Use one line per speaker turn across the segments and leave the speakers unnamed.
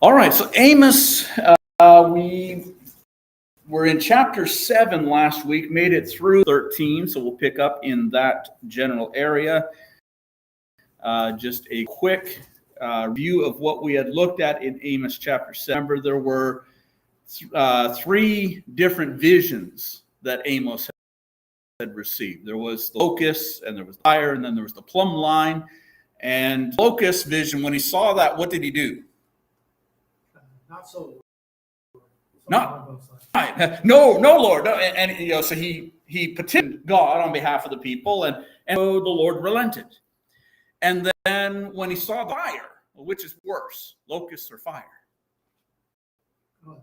All right, so Amos, we were in chapter 7 last week, made it through 13, so we'll pick up in that general area. Just a quick review of what we had looked at in Amos chapter 7. Remember, there were three different visions that Amos had received. There was the locust, and there was the fire, and then there was the plumb line. And locust vision, when he saw that, what did he do?
Not so.
Not right. No, Lord. No. And so he petitioned God on behalf of the people, and so the Lord relented. And then when he saw fire, which is worse, locusts or fire?
Oh,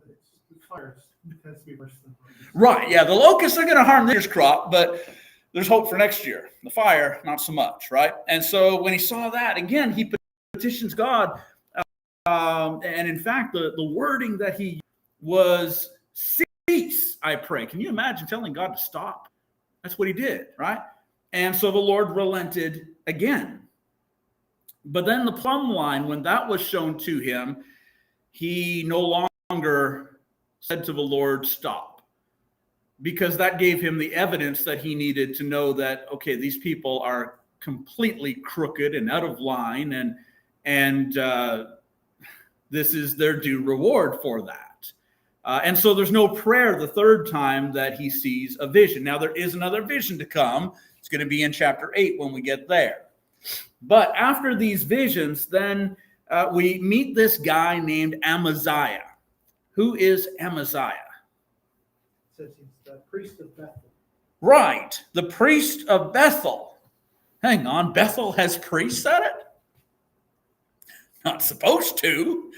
fire tends to be worse than locusts.
Right. Yeah, the locusts are going to harm this year's crop, but there's hope for next year. The fire, not so much, right? And so when he saw that, again, he petitions God. And in fact, the wording that he was, cease, I pray. Can you imagine telling God to stop? That's what he did, right? And so the Lord relented again. But then the plumb line, when that was shown to him, he no longer said to the Lord, stop. Because that gave him the evidence that he needed to know that, okay, these people are completely crooked and out of line, and this is their due reward for that. And so there's no prayer the third time that he sees a vision. Now, there is another vision to come. It's going to be in chapter 8 when we get there. But after these visions, then we meet this guy named Amaziah. Who is Amaziah?
It says he's the priest of Bethel.
Right, the priest of Bethel. Hang on, Bethel has priests at it? Not supposed to,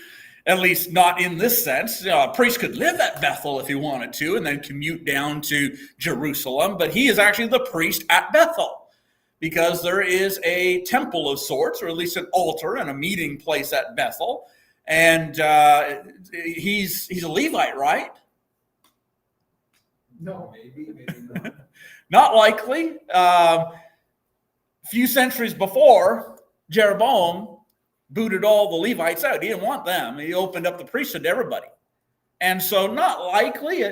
at least not in this sense. A priest could live at Bethel if he wanted to and then commute down to Jerusalem, but he is actually the priest at Bethel because there is a temple of sorts, or at least an altar and a meeting place at Bethel, and he's a Levite, right?
No, maybe not.
Not likely. A few centuries before, Jeroboam booted all the Levites out. He didn't want them. He opened up the priesthood to everybody. And so not likely,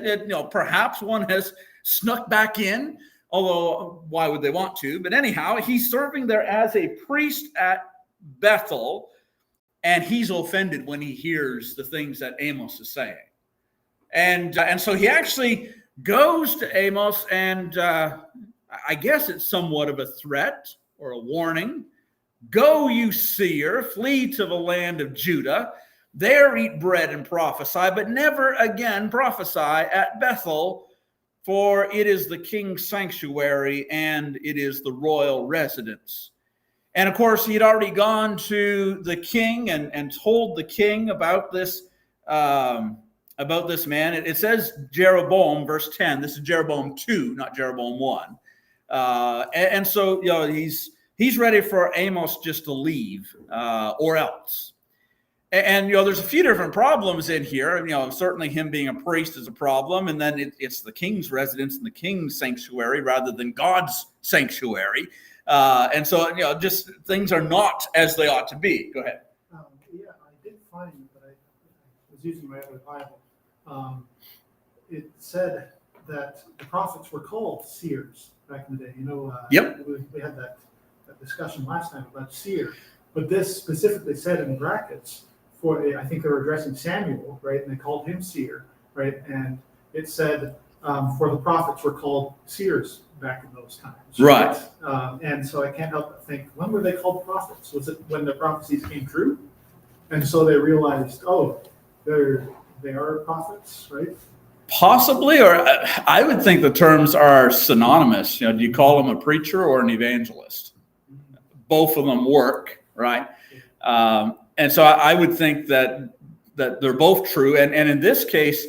perhaps one has snuck back in, although why would they want to? But anyhow, he's serving there as a priest at Bethel, and he's offended when he hears the things that Amos is saying. And so he actually goes to Amos, and I guess it's somewhat of a threat or a warning. Go, you seer, flee to the land of Judah. There eat bread and prophesy, but never again prophesy at Bethel, for it is the king's sanctuary and it is the royal residence. And of course, he had already gone to the king and told the king about this man. It says Jeroboam, verse 10. This is Jeroboam 2, not Jeroboam 1. And so, he's ready for Amos just to leave or else. And there's a few different problems in here. Certainly him being a priest is a problem. And then it's the king's residence and the king's sanctuary rather than God's sanctuary. And so, just things are not as they ought to be. Go ahead.
I did find that I was using my other Bible. It said that the prophets were called seers back in the day.
Yep.
We had that discussion last time about seer, but this specifically said in brackets I think they were addressing Samuel, right? And they called him seer, right? And it said for the prophets were called seers back in those times,
right?
And so I can't help but think, when were they called prophets? Was it when the prophecies came true, and so they realized, they are prophets, right?
Possibly, or I would think the terms are synonymous. Do you call them a preacher or an evangelist? Both of them work, right? And so I would think that they're both true. And in this case,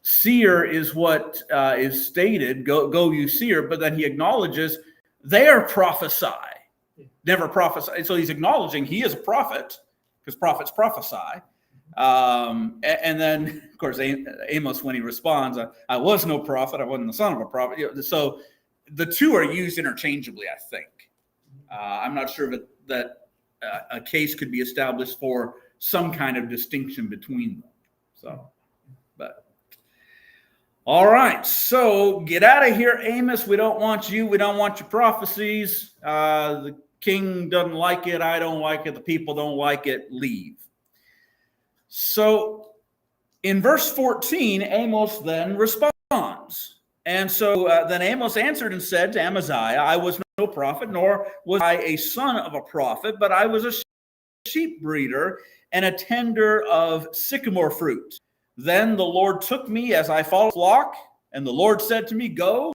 seer is what is stated, go you seer, but then he acknowledges they are prophesy, never prophesy. So he's acknowledging he is a prophet because prophets prophesy. And then, of course, Amos, when he responds, I was no prophet, I wasn't the son of a prophet. So the two are used interchangeably, I think. I'm not sure that a case could be established for some kind of distinction between them. So, but all right, so get out of here, Amos. We don't want you. We don't want your prophecies. The king doesn't like it. I don't like it. The people don't like it. Leave. So in verse 14, Amos then responds. And so then Amos answered and said to Amaziah, I was no prophet, nor was I a son of a prophet, but I was a sheep breeder and a tender of sycamore fruit. Then the Lord took me as I followed the flock, and the Lord said to me, go,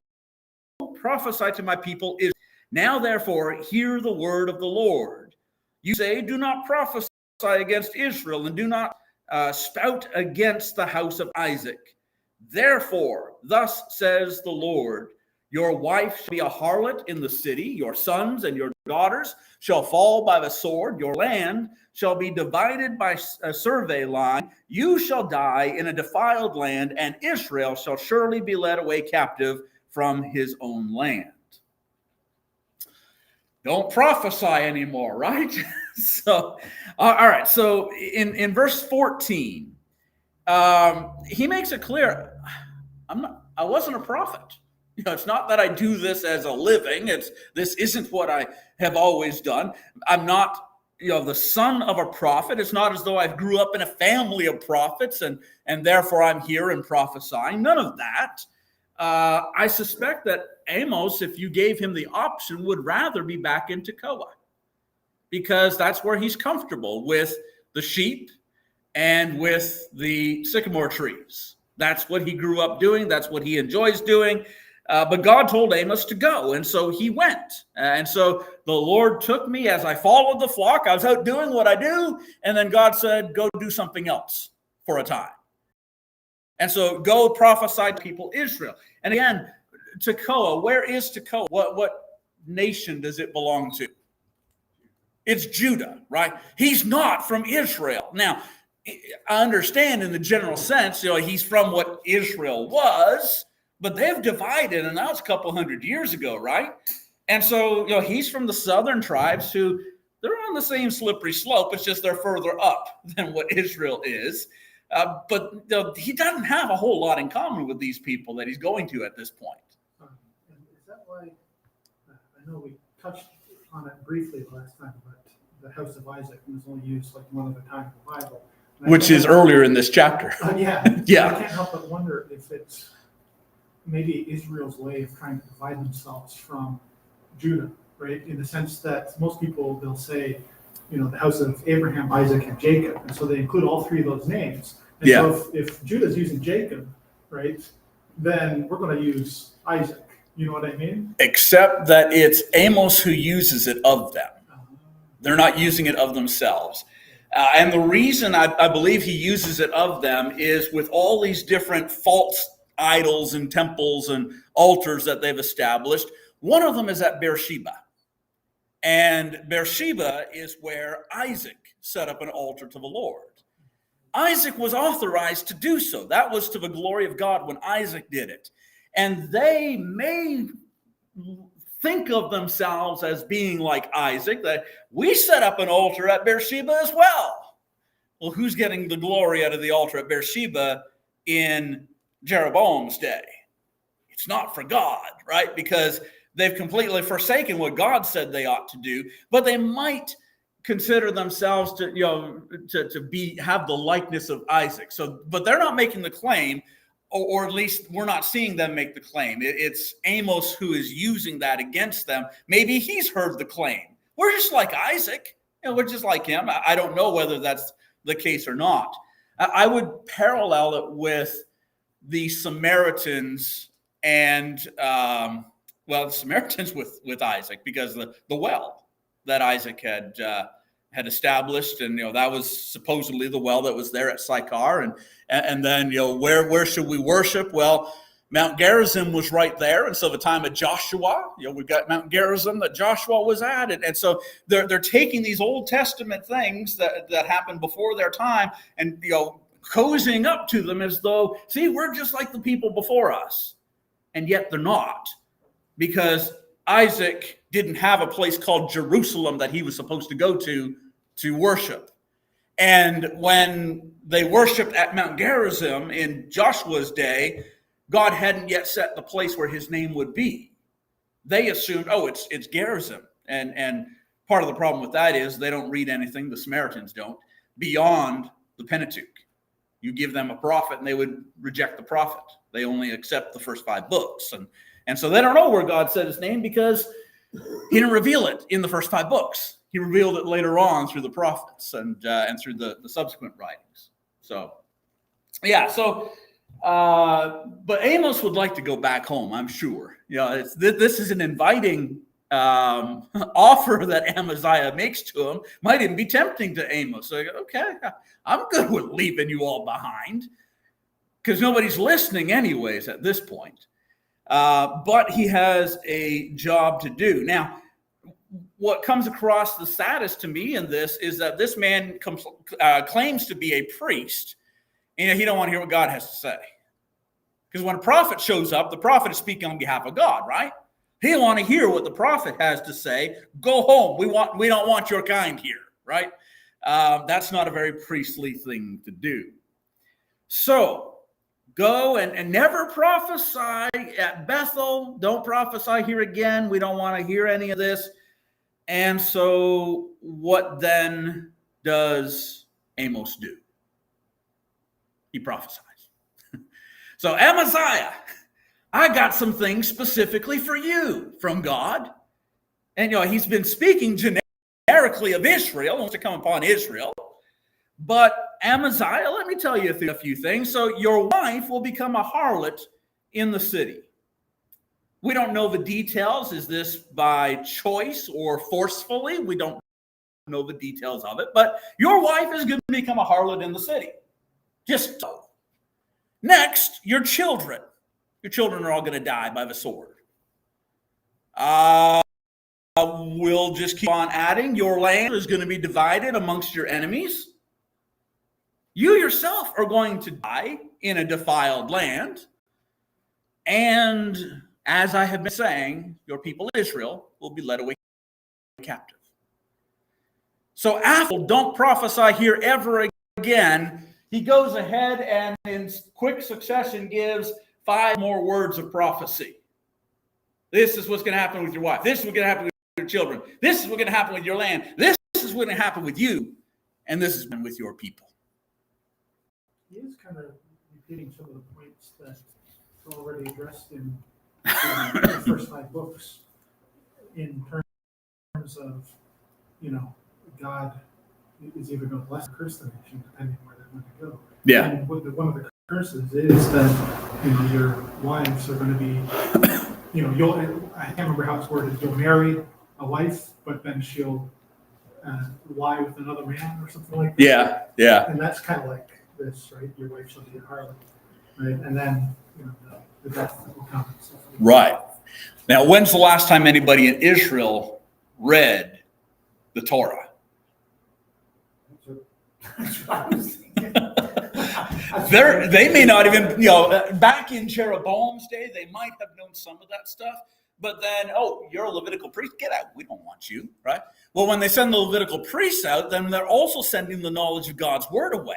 prophesy to my people Israel. Now therefore, hear the word of the Lord. You say, do not prophesy against Israel, and do not spout against the house of Isaac. Therefore, thus says the Lord, your wife shall be a harlot in the city, your sons and your daughters shall fall by the sword, your land shall be divided by a survey line, you shall die in a defiled land, and Israel shall surely be led away captive from his own land. Don't prophesy anymore, right? So, all right. So in verse 14, he makes it clear, I wasn't a prophet. You know, it's not that I do this as a living. This isn't what I have always done. I'm not, the son of a prophet. It's not as though I grew up in a family of prophets and therefore I'm here and prophesying. None of that. I suspect that Amos, if you gave him the option, would rather be back in Tekoa, because that's where he's comfortable with the sheep and with the sycamore trees. That's what he grew up doing. That's what he enjoys doing. But God told Amos to go, and so he went. And so the Lord took me as I followed the flock. I was out doing what I do, and then God said, go do something else for a time. And so go prophesy to people Israel. And again, Tekoa, where is Tekoa? What nation does it belong to? It's Judah, right? He's not from Israel. Now, I understand in the general sense, he's from what Israel was, but they've divided, and that was a couple hundred years ago, right? And so, he's from the southern tribes who, they're on the same slippery slope. It's just they're further up than what Israel is. But he doesn't have a whole lot in common with these people that he's going to at this point.
Is that why, I know we touched on it briefly last time, but the house of Isaac was only used like one other time in the Bible.
Which is earlier in this chapter.
Yeah.
Yeah.
I can't help but wonder if it's maybe Israel's way of trying to divide themselves from Judah, right? In the sense that most people, they'll say, the house of Abraham, Isaac, and Jacob. And so they include all three of those names. And so if Judah's using Jacob, right, then we're going to use Isaac. You know what I mean?
Except that it's Amos who uses it of them. They're not using it of themselves. And the reason I believe he uses it of them is with all these different false idols and temples and altars that they've established. One of them is at Beersheba. And Beersheba is where Isaac set up an altar to the Lord. Isaac was authorized to do so. That was to the glory of God when Isaac did it. And they may think of themselves as being like Isaac, that we set up an altar at Beersheba as well. Well, who's getting the glory out of the altar at Beersheba in Jeroboam's day? It's not for God, right? Because they've completely forsaken what God said they ought to do, but they might consider themselves to have the likeness of Isaac. So, but they're not making the claim, or at least we're not seeing them make the claim. It's Amos who is using that against them. Maybe he's heard the claim. We're just like Isaac. We're just like him. I don't know whether that's the case or not. I would parallel it with the Samaritans and the Samaritans with Isaac, because the well that Isaac had established, and that was supposedly the well that was there at Sychar, and then where should we worship? Well, Mount Gerizim was right there, and so the time of Joshua, we've got Mount Gerizim that Joshua was at, and so they're taking these Old Testament things that happened before their time, and cozying up to them as though, see, we're just like the people before us, and yet they're not. Because Isaac didn't have a place called Jerusalem that he was supposed to go to worship. And when they worshiped at Mount Gerizim in Joshua's day, God hadn't yet set the place where his name would be. They assumed, oh, it's Gerizim. And part of the problem with that is they don't read anything, the Samaritans don't, beyond the Pentateuch. You give them a prophet and they would reject the prophet. They only accept the first 5 books. And so they don't know where God said his name because he didn't reveal it in the first 5 books. He revealed it later on through the prophets and through the subsequent writings. So, yeah. So, but Amos would like to go back home, I'm sure. This is an inviting offer that Amaziah makes to him. Might even be tempting to Amos. So, okay, I'm good with leaving you all behind because nobody's listening anyways at this point. But he has a job to do. Now, what comes across the saddest to me in this is that this man claims to be a priest, and he don't want to hear what God has to say. Because when a prophet shows up, the prophet is speaking on behalf of God, right? He don't want to hear what the prophet has to say. Go home. We don't want your kind here, right? That's not a very priestly thing to do. So go and never prophesy at Bethel. Don't prophesy here again. We don't want to hear any of this. And so what then does Amos do? He prophesies. So Amaziah, I got some things specifically for you from God. And he's been speaking generically of Israel, wants to come upon Israel. But Amaziah, let me tell you a few things. So your wife will become a harlot in the city. We don't know the details. Is this by choice or forcefully? We don't know the details of it. But your wife is going to become a harlot in the city. Just so. Next, your children. Your children are all going to die by the sword. We'll just keep on adding. Your land is going to be divided amongst your enemies. You yourself are going to die in a defiled land. And as I have been saying, your people Israel will be led away captive. So after don't prophesy here ever again, he goes ahead and in quick succession gives 5 more words of prophecy. This is what's going to happen with your wife. This is what's going to happen with your children. This is what's going to happen with your land. This is what's going to happen with you. And this has been with your people.
He is kind of repeating some of the points that are already addressed in the first 5 books in terms of, God is either going to bless or curse the nation, depending where they're going to go.
Yeah.
And one of the curses is that, your wives are going to be, I can't remember how it's worded, you'll marry a wife, but then she'll lie with another man or something like that.
Yeah.
And that's kind of like this, right? Your wife shall be a harlot, right? And then, the death that will come. And stuff like
Right. Now, when's the last time anybody in Israel read the Torah?
That's what I was thinking.
They may not even, back in Jeroboam's day, they might have known some of that stuff. But then, you're a Levitical priest. Get out. We don't want you, right? Well, when they send the Levitical priests out, then they're also sending the knowledge of God's word away.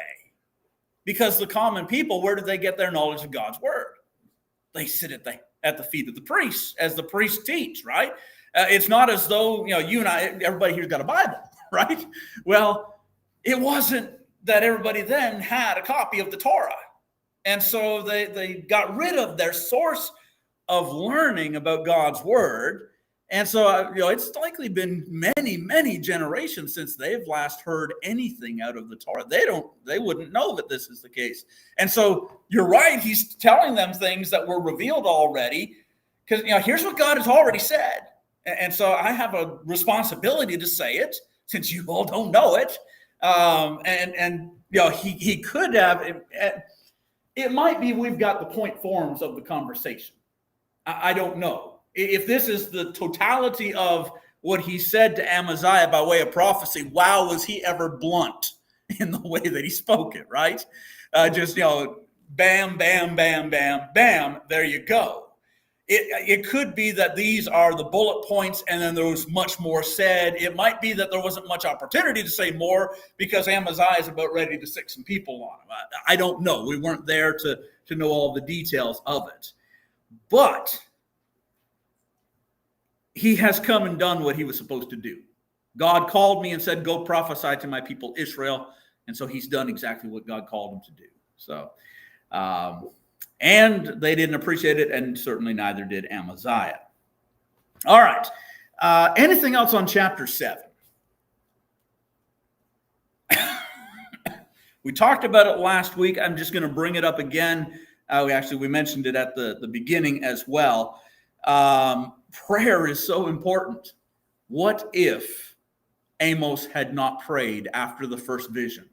Because the common people, where do they get their knowledge of God's word? They sit at the feet of the priests as the priests teach, right? It's not as though, you and I, everybody here's got a Bible, right? Well, it wasn't that everybody then had a copy of the Torah. And so they got rid of their source of learning about God's word. And so, it's likely been many, many generations since they've last heard anything out of the Torah. They wouldn't know that this is the case. And so you're right. He's telling them things that were revealed already because, here's what God has already said. And so I have a responsibility to say it since you all don't know it. He could have, it might be we've got the point forms of the conversation. I don't know. If this is the totality of what he said to Amaziah by way of prophecy, wow, was he ever blunt in the way that he spoke it, right? Bam, bam, bam, bam, bam, there you go. It could be that these are the bullet points and then there was much more said. It might be that there wasn't much opportunity to say more because Amaziah is about ready to sick some people on him. I don't know. We weren't there to know all the details of it. But he has come and done what he was supposed to do. God called me and said, go prophesy to my people Israel. And so he's done exactly what God called him to do. So, and they didn't appreciate it, and certainly neither did Amaziah. All right. Anything else on chapter 7? We talked about it last week. I'm just going to bring it up again. We mentioned it at the beginning as well. Prayer is so important. What if Amos had not prayed after the first vision?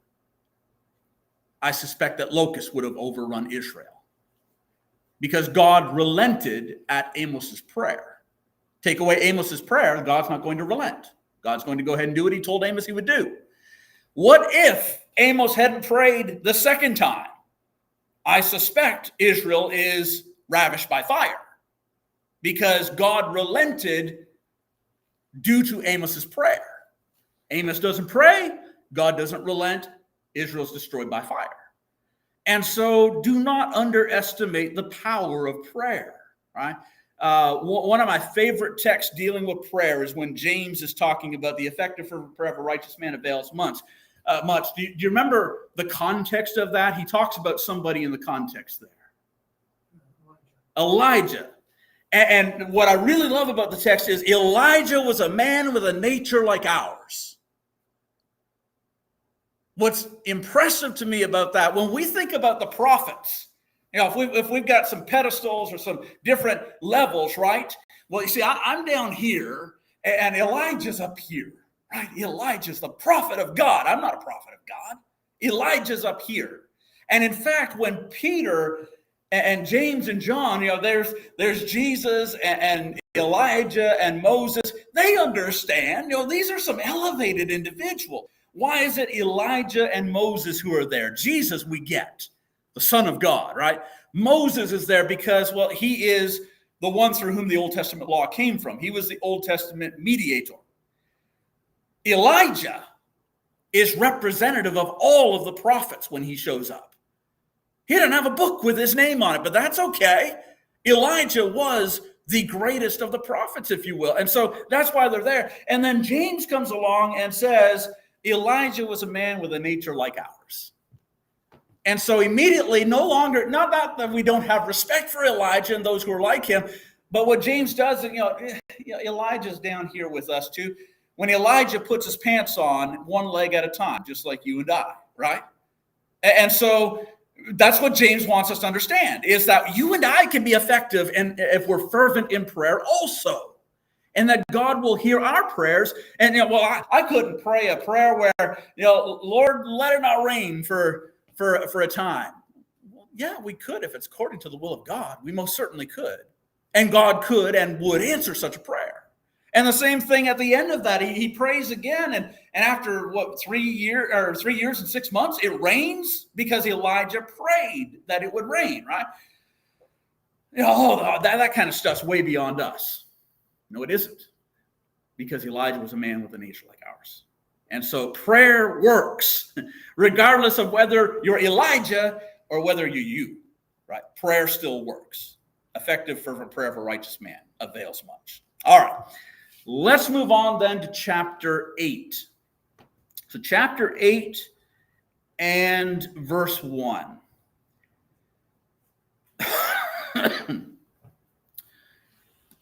I suspect that locusts would have overrun Israel because God relented at Amos's prayer. Take away Amos's prayer, God's not going to relent. God's going to go ahead and do what he told Amos he would do. What if Amos hadn't prayed the second time? I suspect Israel is ravished by fire because God relented due to Amos's prayer. Amos doesn't pray, God doesn't relent, Israel's destroyed by fire. And so do not underestimate the power of prayer, right? One of my favorite texts dealing with prayer is when James is talking about the effective fervent prayer of a righteous man avails much. Do you remember the context of that? He talks about somebody in the context there. Elijah. And what I really love about the text is Elijah was a man with a nature like ours. What's impressive to me about that, when we think about the prophets, if we've got some pedestals or some different levels, right? Well, you see, I'm down here and Elijah's up here, right? Elijah's the prophet of God. I'm not a prophet of God. Elijah's up here. And in fact, when Peter and James and John, there's Jesus and Elijah and Moses, they understand, these are some elevated individuals. Why is it Elijah and Moses who are there? Jesus we get, the Son of God, right? Moses is there because, well, he is the one through whom the Old Testament law came from. He was the Old Testament mediator. Elijah is representative of all of the prophets when he shows up. He didn't have a book with his name on it, but that's okay. Elijah was the greatest of the prophets, if you will. And so that's why they're there. And then James comes along and says, Elijah was a man with a nature like ours. And so immediately, no longer, not that we don't have respect for Elijah and those who are like him, but what James does, Elijah's down here with us too. When Elijah puts his pants on one leg at a time, just like you and I, right? And so that's what James wants us to understand, is that you and I can be effective and if we're fervent in prayer also. And that God will hear our prayers. And, I couldn't pray a prayer where, Lord, let it not rain for a time. Well, yeah, we could if it's according to the will of God. We most certainly could. And God could and would answer such a prayer. And the same thing at the end of that, he prays again. And after 3 years and 6 months, it rains because Elijah prayed that it would rain, right? That kind of stuff's way beyond us. No, it isn't, because Elijah was a man with a nature like ours. And so prayer works, regardless of whether you're Elijah or whether you're you, right? Prayer still works. Effective fervent prayer of a righteous man avails much. All right, let's move on then to chapter 8. So chapter 8 and verse 1.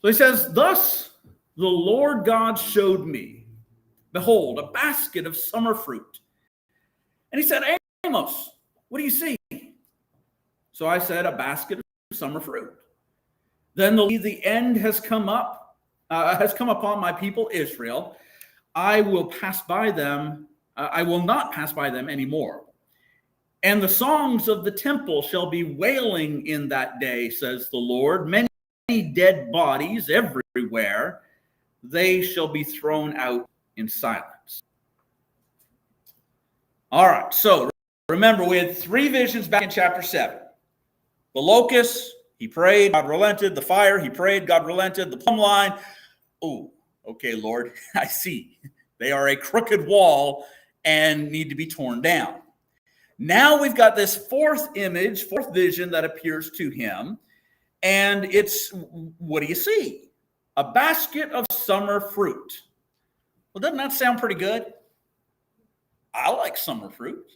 So he says, thus the Lord God showed me, behold, a basket of summer fruit. And he said, Amos, what do you see? So I said, a basket of summer fruit. Then the end has come upon my people Israel. I will pass by them. I will not pass by them anymore. And the songs of the temple shall be wailing in that day, says the Lord. Many dead bodies everywhere, they shall be thrown out in silence. All right, so remember, we had 3 visions back in chapter 7. The locusts, He prayed, God relented. The fire, he prayed, God relented. The plumb line, oh, okay, Lord, I see. They are a crooked wall and need to be torn down. Now we've got this fourth image, fourth vision that appears to him. And it's, what do you see? A basket of summer fruit. Well, doesn't that sound pretty good? I like summer fruit.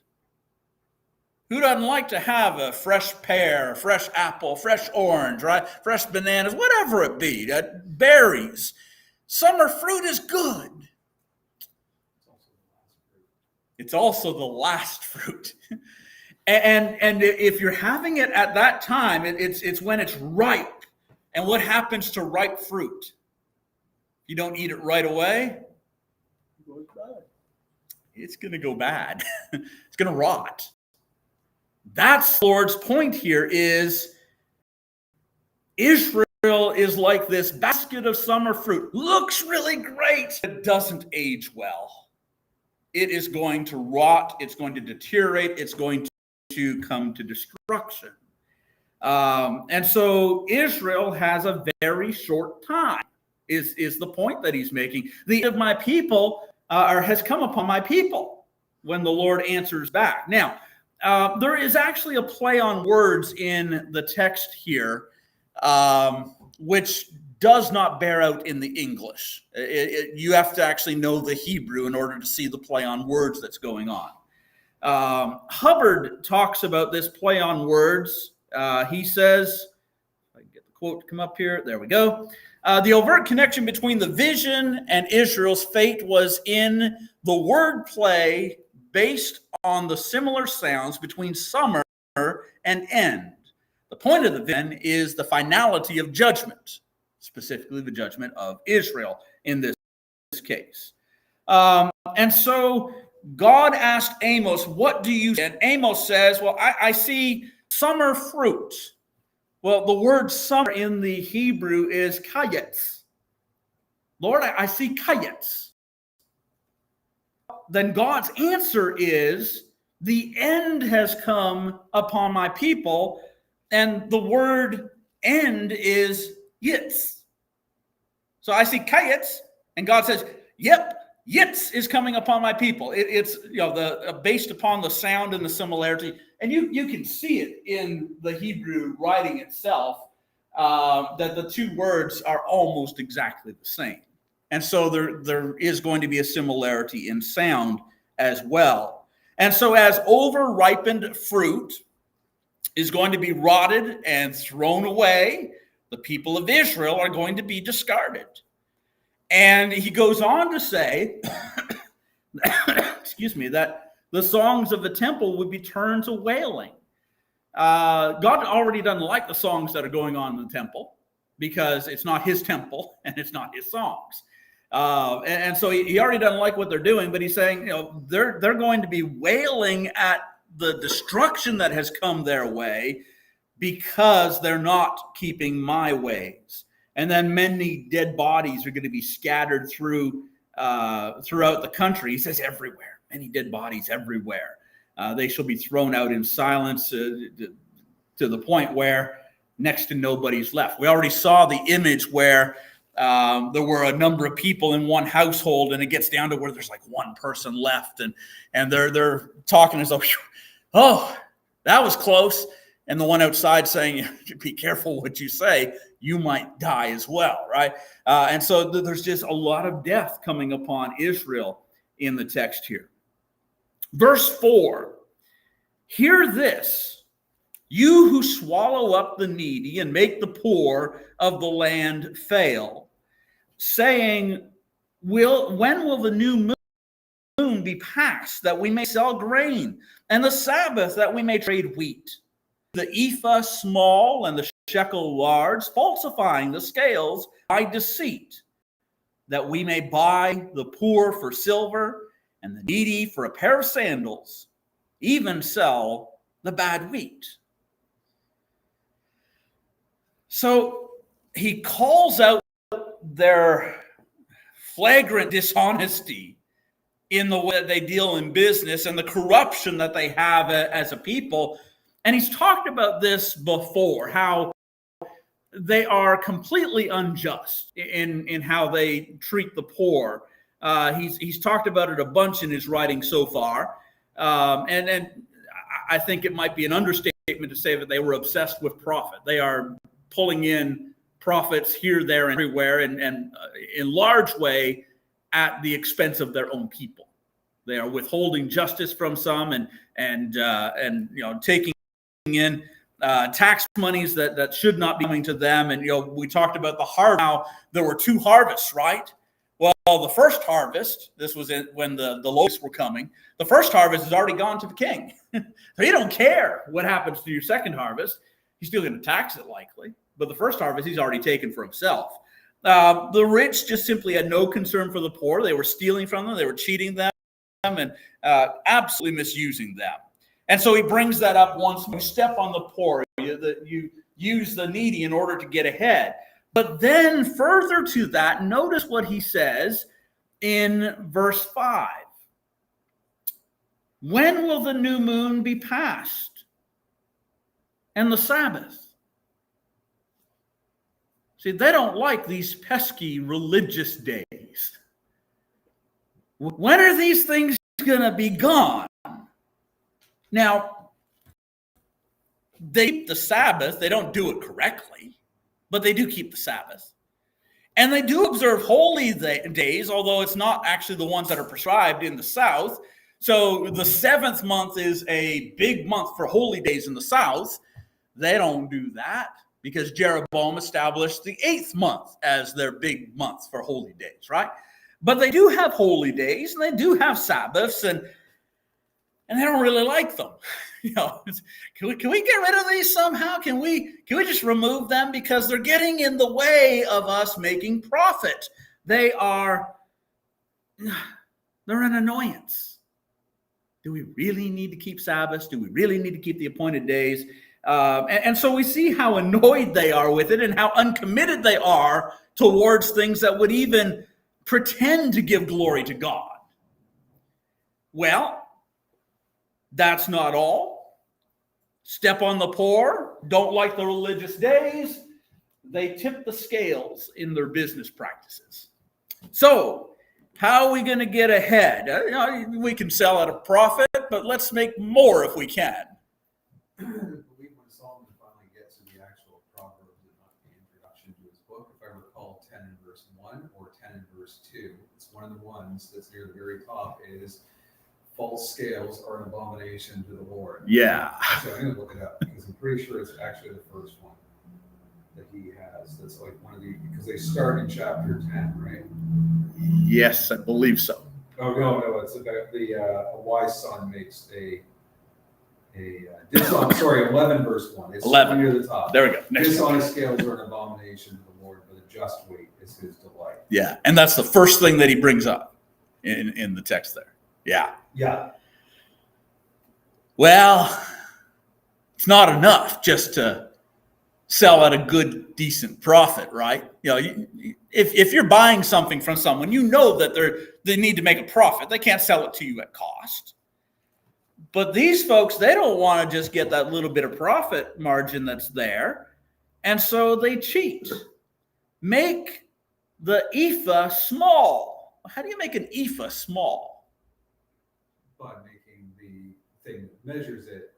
Who doesn't like to have a fresh pear, fresh apple, fresh orange, right? Fresh bananas, whatever it be, berries. Summer fruit is good. It's also the last fruit. And if you're having it at that time, it's when it's ripe. And what happens to ripe fruit? You don't eat it right away, it's going to go bad. It's going to rot. That's the Lord's point here is Israel is like this basket of summer fruit. Looks really great. It doesn't age well. It is going to rot. It's going to deteriorate. It's going to come to destruction. And so Israel has a very short time, is the point that he's making. The end of my people has come upon my people when the Lord answers back. Now, there is actually a play on words in the text here, which does not bear out in the English. You have to actually know the Hebrew in order to see the play on words that's going on. Hubbard talks about this play on words. He says, if I can get the quote to come up here, there we go. The overt connection between the vision and Israel's fate was in the word play based on the similar sounds between summer and end. The point of the vision is the finality of judgment, specifically the judgment of Israel in this case. And so God asked Amos, what do you see? And Amos says, well, I see summer fruit. Well, the word summer in the Hebrew is kayetz. Lord, I see kayetz. Then God's answer is, the end has come upon my people, and the word end is yitz. So I see kayetz, and God says, yep, yitz is coming upon my people. It's based upon the sound and the similarity, and you can see it in the Hebrew writing itself, that the two words are almost exactly the same. And so there is going to be a similarity in sound as well. And so as over-ripened fruit is going to be rotted and thrown away, the people of Israel are going to be discarded. And he goes on to say, excuse me, that the songs of the temple would be turned to wailing. God already doesn't like the songs that are going on in the temple because it's not his temple and it's not his songs. And so he already doesn't like what they're doing, but he's saying, they're going to be wailing at the destruction that has come their way because they're not keeping my ways. And then many dead bodies are going to be scattered throughout the country. He says everywhere, many dead bodies everywhere. They shall be thrown out in silence to the point where next to nobody's left. We already saw the image where there were a number of people in one household, and it gets down to where there's like one person left, and they're talking as though, oh, that was close. And the one outside saying, be careful what you say, you might die as well, right? And so there's just a lot of death coming upon Israel in the text here. Verse 4, hear this, you who swallow up the needy and make the poor of the land fail, saying, when will the new moon be passed, that we may sell grain, and the Sabbath, that we may trade wheat? The ephah small and the shekel large, falsifying the scales by deceit, that we may buy the poor for silver and the needy for a pair of sandals, even sell the bad wheat. So he calls out their flagrant dishonesty in the way that they deal in business and the corruption that they have as a people. And he's talked about this before, how they are completely unjust in how they treat the poor. He's talked about it a bunch in his writing so far. And I think it might be an understatement to say that they were obsessed with profit. They are pulling in profits here, there, and everywhere, and in large way at the expense of their own people. They are withholding justice from some, and taking in tax monies that should not be coming to them. And we talked about the harvest. Now there were 2 harvests, right? Well, the first harvest, this was when the locusts were coming. The first harvest has already gone to the king. So he don't care what happens to your second harvest. He's still going to tax it likely. But the first harvest he's already taken for himself. The rich just simply had no concern for the poor. They were stealing from them. They were cheating them and absolutely misusing them. And so he brings that up once. You step on the poor. You use the needy in order to get ahead. But then further to that, notice what he says in verse 5. When will the new moon be passed and the Sabbath? See, they don't like these pesky religious days. When are these things going to be gone? Now, they keep the Sabbath. They don't do it correctly, but they do keep the Sabbath. And they do observe holy days, although it's not actually the ones that are prescribed in the South. So the 7th month is a big month for holy days in the South. They don't do that because Jeroboam established the 8th month as their big month for holy days, right? But they do have holy days, and they do have Sabbaths, and they don't really like them. Can we get rid of these somehow? Can we just remove them because they're getting in the way of us making profit? They're an annoyance. Do we really need to keep Sabbaths? Do we really need to keep the appointed days? And so we see how annoyed they are with it and how uncommitted they are towards things that would even pretend to give glory to God. Well, that's not all. Step on the poor, don't like the religious days. They tip the scales in their business practices. So, how are we going to get ahead? We can sell at a profit, but let's make more if we can.
I believe when Solomon finally gets to the actual Proverbs and not the introduction to his book, if I recall 10 in verse 1 or 10 in verse 2, it's one of the ones that's near the very top is false scales are an abomination to the Lord.
Yeah.
So I'm going to look it up because I'm pretty sure it's actually the first one that he has. That's like one of the, because they start in chapter 10, right?
Yes, I believe so.
Oh, no, it's about a wise son makes a 11 verse 1. It's
11.
near the top.
There we go. Next
Dishonest scales are an abomination to the Lord, but a just weight is his delight.
Yeah, and that's the first thing that he brings up in the text there. Yeah.
Yeah.
Well, it's not enough just to sell at a good, decent profit, right? If you're buying something from someone, you know that they need to make a profit. They can't sell it to you at cost. But these folks, they don't want to just get that little bit of profit margin that's there. And so they cheat. Make the ephah small. How do you make an ephah small?
By making the thing that measures it,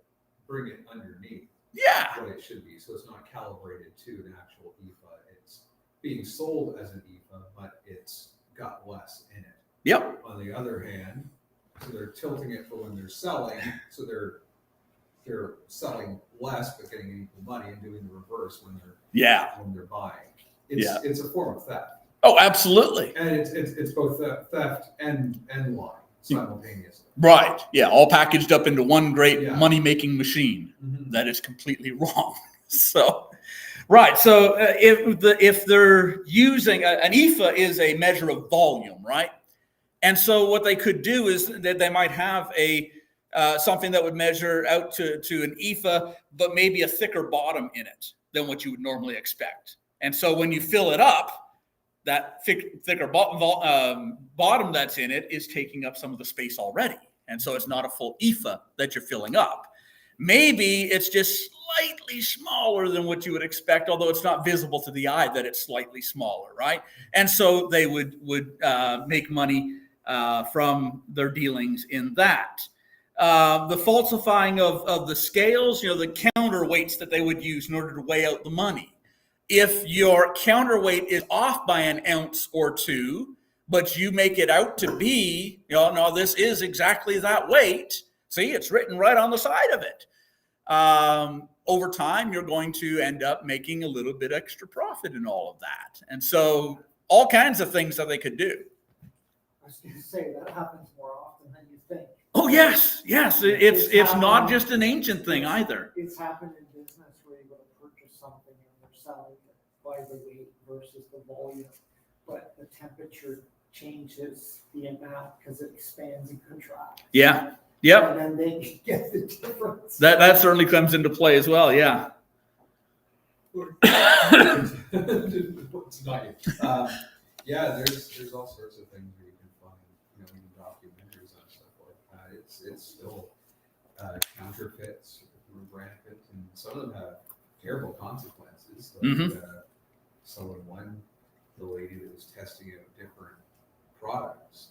bring it underneath what it should be. So it's not calibrated to an actual ephah. It's being sold as an ephah, but it's got less in it.
Yep.
On the other hand, so they're tilting it for when they're selling, so they're selling less but getting equal money and doing the reverse when they're buying. It's a form of theft.
Oh, absolutely.
And it's both theft and lying simultaneously.
Right. Yeah. All packaged up into one great money-making machine that is completely wrong. So, right. So if they're using an ephah is a measure of volume, right? And so what they could do is that they might have something that would measure out to an ephah, but maybe a thicker bottom in it than what you would normally expect. And so when you fill it up, that thicker bottom that's in it is taking up some of the space already. And so it's not a full ephah that you're filling up. Maybe it's just slightly smaller than what you would expect, although it's not visible to the eye that it's slightly smaller, right? And so they would make money from their dealings in that. The falsifying of the scales, the counterweights that they would use in order to weigh out the money. If your counterweight is off by an ounce or two, but you make it out to be, no, this is exactly that weight. See, it's written right on the side of it. Over time, you're going to end up making a little bit extra profit in all of that. And so all kinds of things that they could do.
I was going to say that happens more often than you think.
Oh, yes. It's not just an ancient thing either.
It's happened in business where you go to purchase something and they're selling it by the weight versus the volume, but the temperature changes the amount because it expands and contracts.
Yeah. Yep.
And then they get the difference.
That certainly comes into play as well. Yeah.
It's not you. Yeah, there's all sorts of things where you can find, even documentaries and stuff like that. It's still counterfeits, rampant, and some of them have terrible consequences. Like the lady that was testing out different products.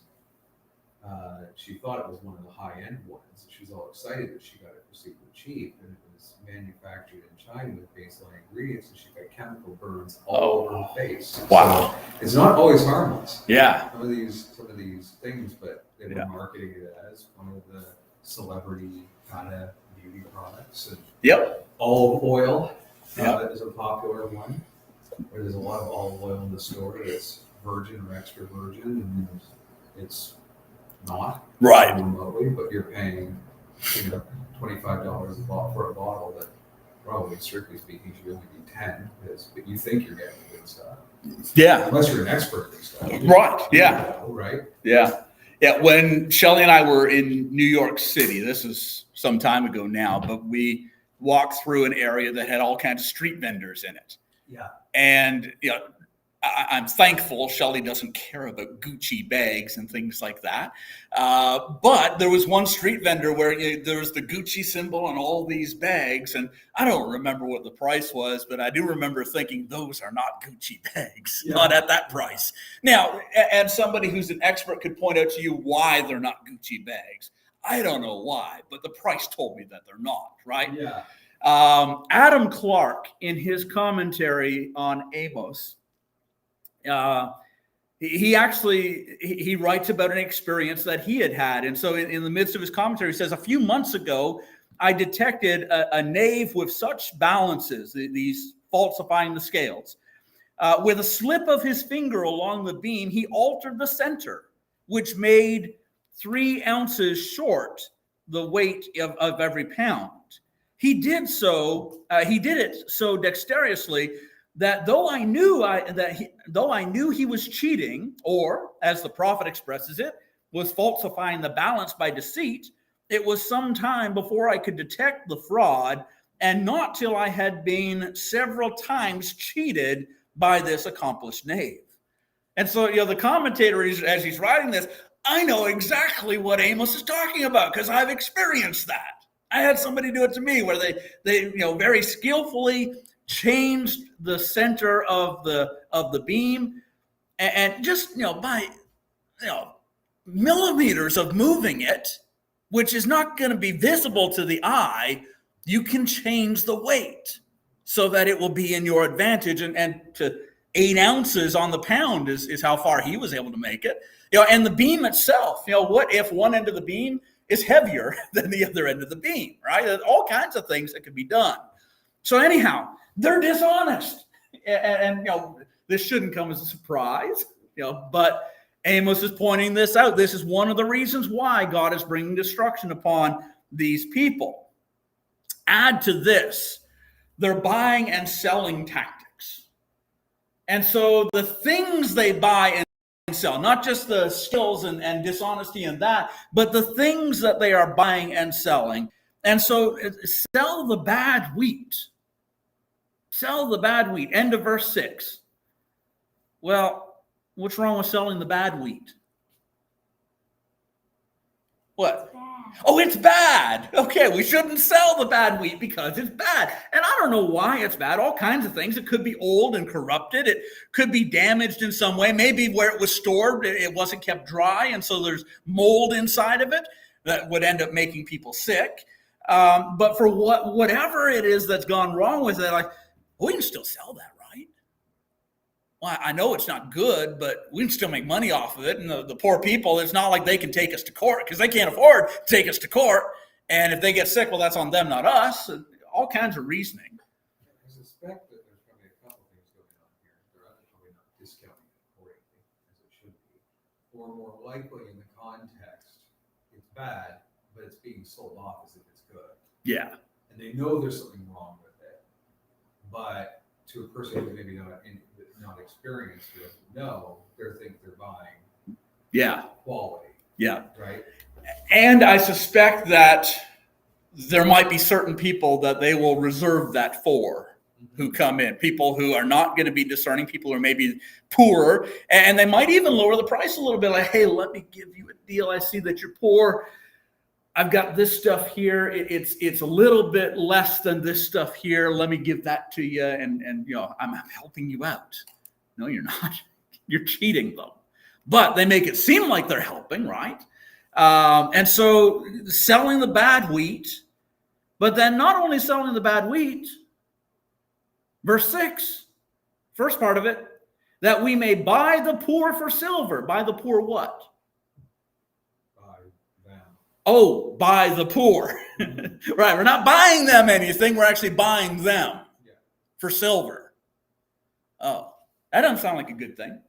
She thought it was one of the high-end ones. She was all excited that she got it for super cheap, and it was manufactured in China with baseline ingredients, and she got chemical burns all over her face.
Wow.
So it's not always harmless.
Yeah.
Some of these things, but they were marketing it as one of the celebrity kind of beauty products. And
Yep.
olive oil is a popular one, where there's a lot of olive oil in the store that's virgin or extra virgin, and it's not
Right.
remotely, but you're paying $25 for a bottle that probably, strictly speaking, should only be 10, but you think you're getting good stuff.
Yeah.
Unless you're an expert in stuff.
Right. Yeah.
Right.
Yeah. Yeah. When Shelley and I were in New York City, this is some time ago now, but we walked through an area that had all kinds of street vendors in it.
Yeah.
And, I'm thankful Shelley doesn't care about Gucci bags and things like that. But there was one street vendor where there was the Gucci symbol on all these bags. And I don't remember what the price was, but I do remember thinking those are not Gucci bags, not at that price. Now, and somebody who's an expert could point out to you why they're not Gucci bags. I don't know why, but the price told me that they're not, right?
Yeah.
Adam Clark, in his commentary on Amos, he writes about an experience that he had. And so in the midst of his commentary, he says, a few months ago, I detected a knave with such balances, these falsifying the scales. With a slip of his finger along the beam, he altered the center, which made 3 ounces short the weight of every pound. He did it so dexterously that though I knew he was cheating, or as the prophet expresses it, was falsifying the balance by deceit, it was some time before I could detect the fraud, and not till I had been several times cheated by this accomplished knave. And so, the commentator, as he's writing this, I know exactly what Amos is talking about because I've experienced that. I had somebody do it to me where they very skillfully changed the center of the beam, and just by millimeters of moving it, which is not going to be visible to the eye, you can change the weight so that it will be in your advantage. And to 8 ounces on the pound is how far he was able to make it. And the beam itself, what if one end of the beam is heavier than the other end of the beam, right? There's all kinds of things that could be done. So anyhow, they're dishonest. And this shouldn't come as a surprise, but Amos is pointing this out. This is one of the reasons why God is bringing destruction upon these people. Add to this, they're buying and selling tactics. And so the things they buy and sell, not just the skills and dishonesty and that, but the things that they are buying and selling. And so sell the bad wheat. Sell the bad wheat. End of verse 6. Well, what's wrong with selling the bad wheat? What? Oh, it's bad. Okay, we shouldn't sell the bad wheat because it's bad. And I don't know why it's bad. All kinds of things. It could be old and corrupted. It could be damaged in some way. Maybe where it was stored, it wasn't kept dry, and so there's mold inside of it that would end up making people sick. But for whatever it is that's gone wrong with it, like, we can still sell that, right? Well, I know it's not good, but we can still make money off of it. And the poor people, it's not like they can take us to court because they can't afford to take us to court. And if they get sick, well, that's on them, not us. And all kinds of reasoning.
I suspect that there's probably a couple things going on here. They're probably not discounting it accordingly as it should be. Or more likely in the context, it's bad, but it's being sold off as if it's good.
Yeah.
And they know there's something wrong with it. But to a person who maybe not experienced who doesn't know, they think they're buying quality. Yeah. Right.
And I suspect that there might be certain people that they will reserve that for who come in, people who are not going to be discerning, people who are maybe poorer, and they might even lower the price a little bit, like, hey, let me give you a deal. I see that you're poor. I've got this stuff here. It's a little bit less than this stuff here. Let me give that to you, and I'm helping you out. No, you're not. You're cheating them. But they make it seem like they're helping, right? And so selling the bad wheat, but then not only selling the bad wheat, verse 6, first part of it, that we may buy the poor for silver. Buy the poor what? Oh, buy the poor. Right. We're not buying them anything. We're actually buying them for silver. Oh, that doesn't sound like a good thing.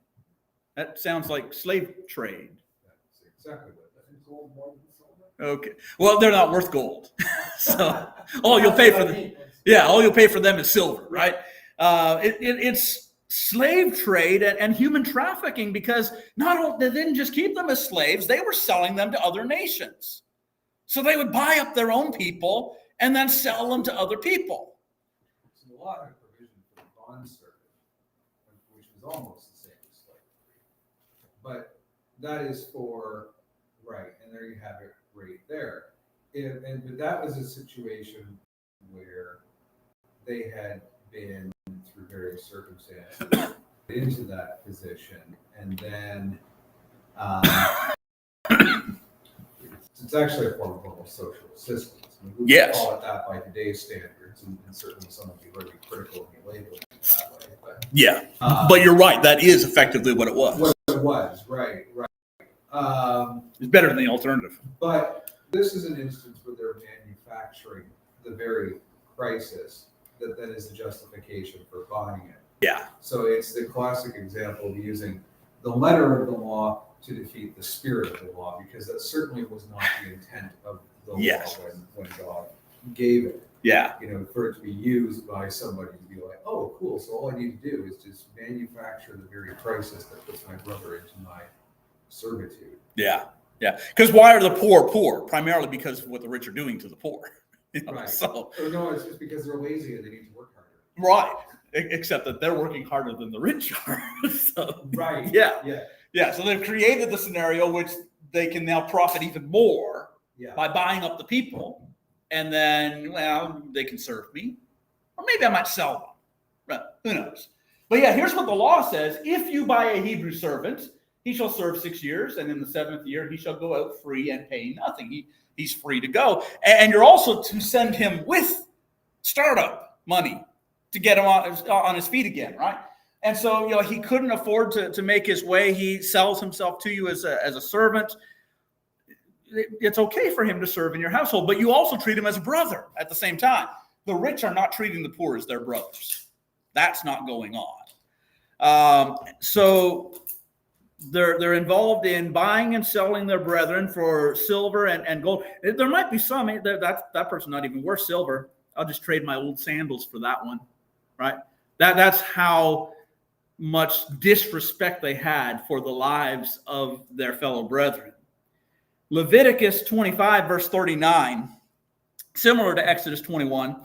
That sounds like slave trade.
That's exactly what that is.
Gold more than silver.
Okay. Well, they're not worth gold. So all you'll pay for them. Yeah, all you'll pay for them is silver, right? It's slave trade and human trafficking, because they didn't just keep them as slaves, they were selling them to other nations. So they would buy up their own people and then sell them to other people.
So a lot of provision for the bond servant, which was almost the same as slavery. But that is for, right, and there you have it right there. But that was a situation where they had been through various circumstances into that position, and then it's actually a form of almost social assistance. I mean, we would call it that by today's standards, and certainly some would be very critical of the label that way. But,
but you're right. That is effectively what it was.
What it was, right.
It's better than the alternative.
But this is an instance where they're manufacturing the very crisis that is the justification for buying it.
Yeah.
So it's the classic example of using the letter of the law to defeat the spirit of the law, because that certainly was not the intent of the law when God gave it.
Yeah.
For it to be used by somebody to be like, oh, cool. So all I need to do is just manufacture the very crisis that puts my brother into my servitude.
Yeah. Yeah. Because why are the poor poor? Primarily because of what the rich are doing to the poor.
Right.
So,
no, it's just because they're lazy and they need to work harder.
Right. Except that they're working harder than the rich are. So,
right.
Yeah. So they've created the scenario which they can now profit even more by buying up the people. And then, they can serve me. Or maybe I might sell them. Right. Who knows? But here's what the law says. If you buy a Hebrew servant, he shall serve 6 years, and in the 7th year he shall go out free and pay nothing. He's free to go. And you're also to send him with startup money to get him on his feet again, right? And so, he couldn't afford to make his way. He sells himself to you as a servant. It's okay for him to serve in your household, but you also treat him as a brother at the same time. The rich are not treating the poor as their brothers. That's not going on. So they're involved in buying and selling their brethren for silver and gold. There might be some, that person's not even worth silver. I'll just trade my old sandals for that one, right? That's how much disrespect they had for the lives of their fellow brethren. Leviticus 25, verse 39, similar to Exodus 21,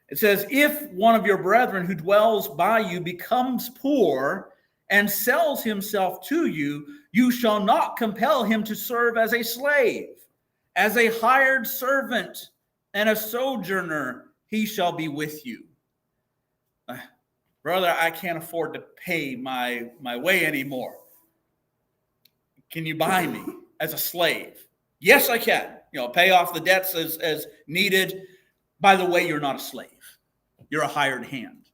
it says, if one of your brethren who dwells by you becomes poor and sells himself to you, you shall not compel him to serve as a slave. As a hired servant and a sojourner, he shall be with you. Brother, I can't afford to pay my way anymore. Can you buy me as a slave? Yes, I can. Pay off the debts as needed. By the way, you're not a slave. You're a hired hand.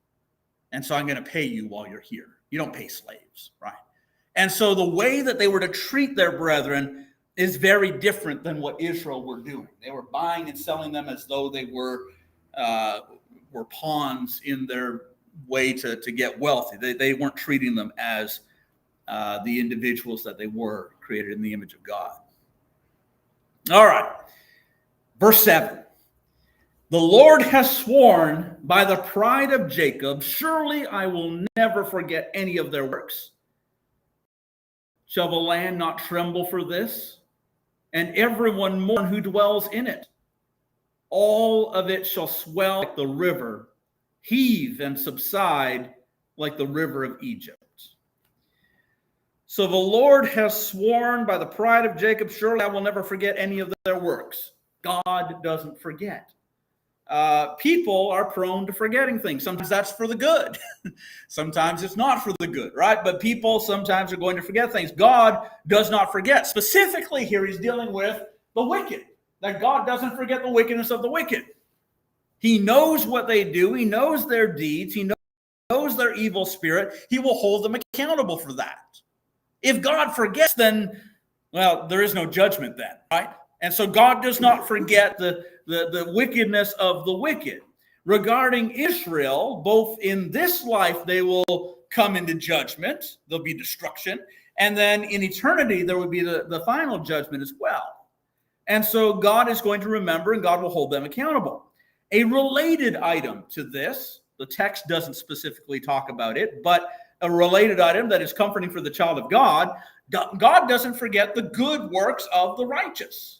And so I'm going to pay you while you're here. You don't pay slaves, right? And so the way that they were to treat their brethren is very different than what Israel were doing. They were buying and selling them as though they were pawns in their way to get wealthy. They weren't treating them as the individuals that they were, created in the image of God. All right. Verse 7. The Lord has sworn by the pride of Jacob, surely I will never forget any of their works. Shall the land not tremble for this? And everyone mourn who dwells in it. All of it shall swell like the river, heave and subside like the river of Egypt. So the Lord has sworn by the pride of Jacob, surely I will never forget any of their works. God doesn't forget. People are prone to forgetting things. Sometimes that's for the good. Sometimes it's not for the good, right? But people sometimes are going to forget things. God does not forget. Specifically here, he's dealing with the wicked. That God doesn't forget the wickedness of the wicked. He knows what they do. He knows their deeds. He knows their evil spirit. He will hold them accountable for that. If God forgets, then, well, there is no judgment then, right? And so God does not forget the wickedness of the wicked. Regarding Israel, both in this life they will come into judgment. There'll be destruction. And then in eternity, there will be the final judgment as well. And so God is going to remember, and God will hold them accountable. A related item to this, the text doesn't specifically talk about it, but a related item that is comforting for the child of God, God doesn't forget the good works of the righteous.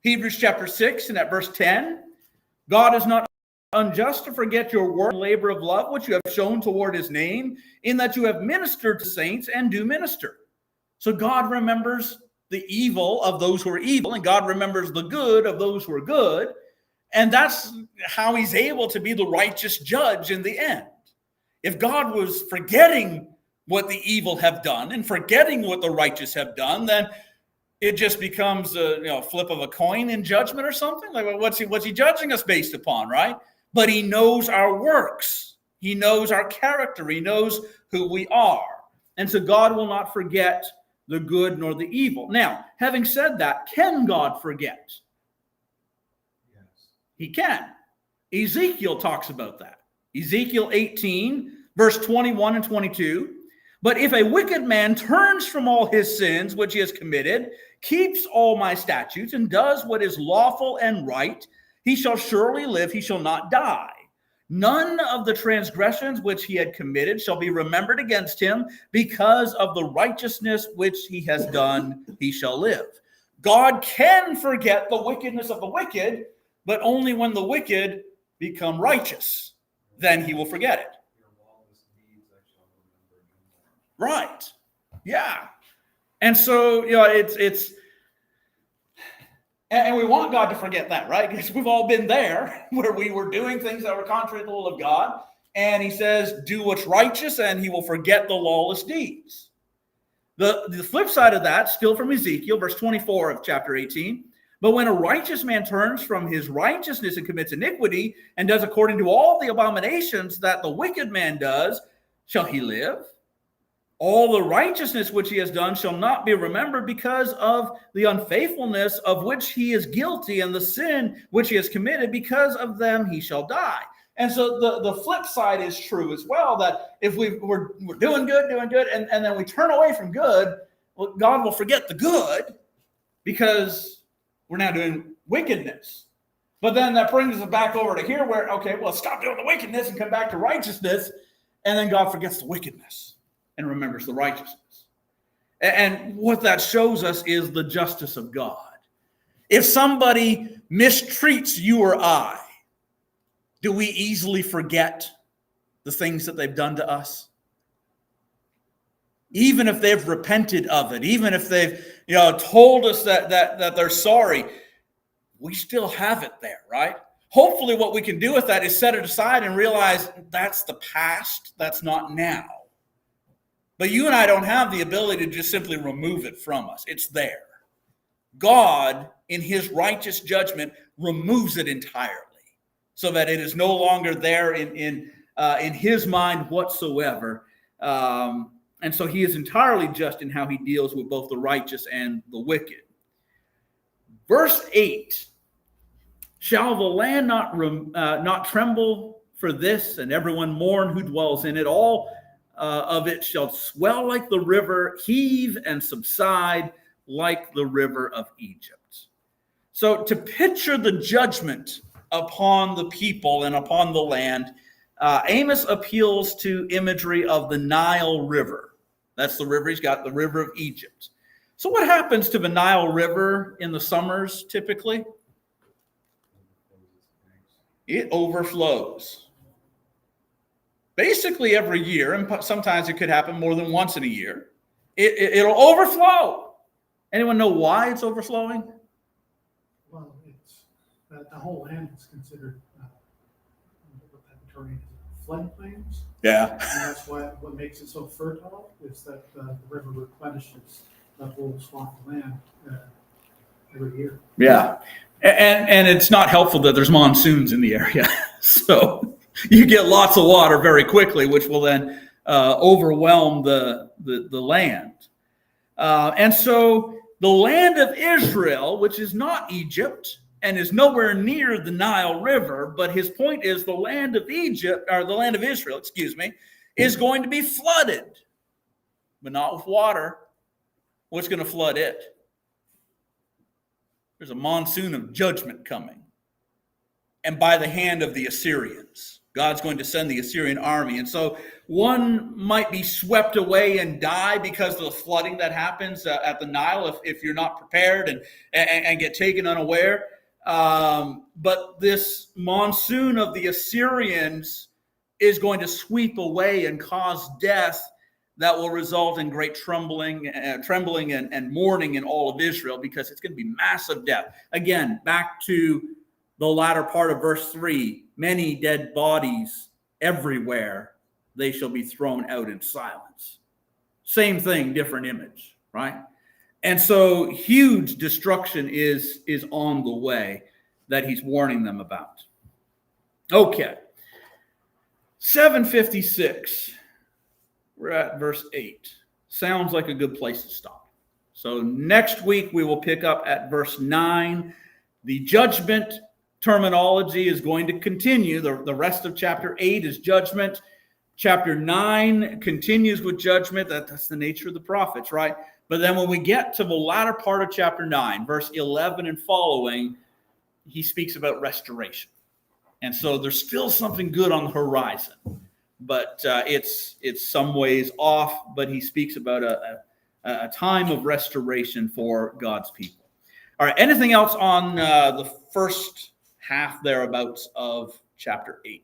Hebrews chapter 6 and at verse 10, God is not unjust to forget your work and labor of love, which you have shown toward his name, in that you have ministered to saints and do minister. So God remembers the evil of those who are evil, and God remembers the good of those who are good. And that's how he's able to be the righteous judge in the end. If God was forgetting what the evil have done and forgetting what the righteous have done, then it just becomes a flip of a coin in judgment or something. Like, well, what's he judging us based upon, right? But he knows our works. He knows our character. He knows who we are. And so God will not forget the good nor the evil. Now, having said that, can God forget?
Yes.
He can. Ezekiel talks about that. Ezekiel 18, verse 21 and 22. But if a wicked man turns from all his sins which he has committed, keeps all my statutes, and does what is lawful and right, he shall surely live, he shall not die. None of the transgressions which he had committed shall be remembered against him, because of the righteousness which he has done, he shall live. God can forget the wickedness of the wicked, but only when the wicked become righteous. Then he will forget it.
Your lawless deeds I shall remember no more.
Right. Yeah. And so, it's and we want God to forget that, right? Because we've all been there where we were doing things that were contrary to the will of God. And he says, do what's righteous, and he will forget the lawless deeds. The flip side of that, still from Ezekiel, verse 24 of chapter 18. But when a righteous man turns from his righteousness and commits iniquity, and does according to all the abominations that the wicked man does, shall he live? All the righteousness which he has done shall not be remembered, because of the unfaithfulness of which he is guilty, and the sin which he has committed, because of them he shall die. And so the flip side is true as well, that if we're doing good, and then we turn away from good, well, God will forget the good because we're now doing wickedness. But then that brings us back over to here where, okay, well, stop doing the wickedness and come back to righteousness. And then God forgets the wickedness and remembers the righteousness. And what that shows us is the justice of God. If somebody mistreats you or I, do we easily forget the things that they've done to us? Even if they've repented of it, even if they've told us that they're sorry, we still have it there, right? Hopefully what we can do with that is set it aside and realize that's the past, that's not now. But you and I don't have the ability to just simply remove it from us. It's there. God, in his righteous judgment, removes it entirely so that it is no longer there in his mind whatsoever. And so he is entirely just in how he deals with both the righteous and the wicked. Verse 8, shall the land not tremble for this, and everyone mourn who dwells in it? All of it shall swell like the river, heave and subside like the river of Egypt. So to picture the judgment upon the people and upon the land, Amos appeals to imagery of the Nile River. That's the river he's got, the river of Egypt. So what happens to the Nile River in the summers typically? It overflows. Basically every year, and sometimes it could happen more than once in a year. It'll overflow. Anyone know why it's overflowing?
Well, it's the whole land is considered what type of terrain is it? Floodplains.
Yeah.
And that's what makes it so fertile is that the river replenishes that whole swath of land every year.
Yeah. And it's not helpful that there's monsoons in the area. So you get lots of water very quickly, which will then overwhelm the land. And so the land of Israel, which is not Egypt and is nowhere near the Nile River, but his point is the land of Egypt, or the land of Israel, is going to be flooded, but not with water. What's going to flood it? There's a monsoon of judgment coming. And by the hand of the Assyrians. God's going to send the Assyrian army. And so one might be swept away and die because of the flooding that happens at the Nile if you're not prepared and get taken unaware. But this monsoon of the Assyrians is going to sweep away and cause death that will result in great trembling and mourning in all of Israel, because it's going to be massive death. Again, back to the latter part of verse 3, many dead bodies everywhere, they shall be thrown out in silence. Same thing, different image, right? And so huge destruction is on the way that he's warning them about. Okay. 756. We're at verse 8. Sounds like a good place to stop. So next week we will pick up at verse 9. The judgment terminology is going to continue. The rest of chapter 8 is judgment. Chapter 9 continues with judgment. That's the nature of the prophets, right? But then when we get to the latter part of chapter 9, verse 11 and following, he speaks about restoration. And so there's still something good on the horizon. But it's some ways off, but he speaks about a time of restoration for God's people. All right, anything else on the first half thereabouts of chapter 8?